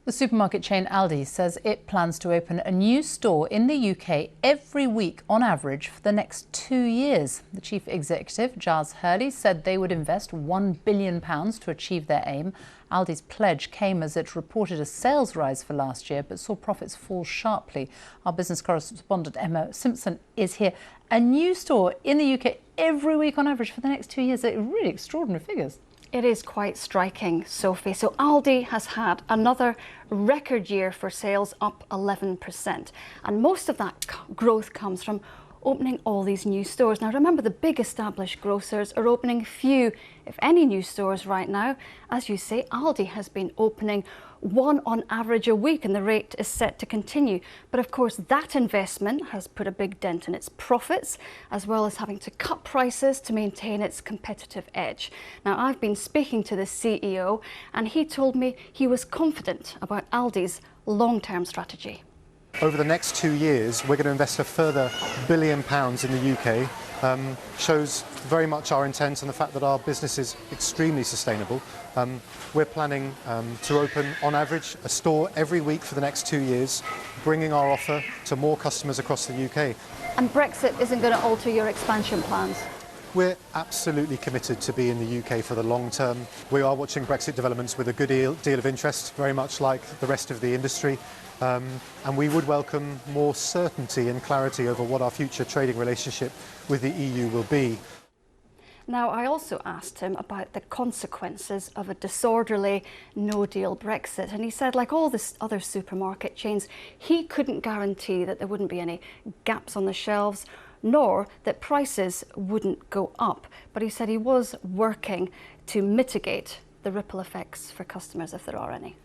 The supermarket chain Aldi says it plans to open a new store in the UK every week on average for the next 2 years. The chief executive, Giles Hurley, said they would invest £1 billion to achieve their aim. Aldi's pledge came as it reported a sales rise for last year but saw profits fall sharply. Our business correspondent Emma Simpson is here. A new store in the UK every week on average for the next 2 years. They're really extraordinary figures. It is quite striking, Sophie. So Aldi has had another record year for sales, up 11%. And most of that growth comes from opening all these new stores. Now remember, the big established grocers are opening few, if any, new stores right now. As you say, Aldi has been opening one on average a week, and the rate is set to continue. But of course, that investment has put a big dent in its profits, as well as having to cut prices to maintain its competitive edge. Now, I've been speaking to the CEO, and he told me he was confident about Aldi's long-term strategy. Over the next 2 years, we're going to invest a further £1 billion in the UK. Shows very much our intent and the fact that our business is extremely sustainable. We're planning to open, on average, a store every week for the next 2 years, bringing our offer to more customers across the UK. And Brexit isn't going to alter your expansion plans? We're absolutely committed to be in the UK for the long term. We are watching Brexit developments with a good deal of interest, very much like the rest of the industry. And we would welcome more certainty and clarity over what our future trading relationship with the EU will be. Now, I also asked him about the consequences of a disorderly no-deal Brexit. And he said, like all the other supermarket chains, he couldn't guarantee that there wouldn't be any gaps on the shelves, nor that prices wouldn't go up. But he said he was working to mitigate the ripple effects for customers if there are any.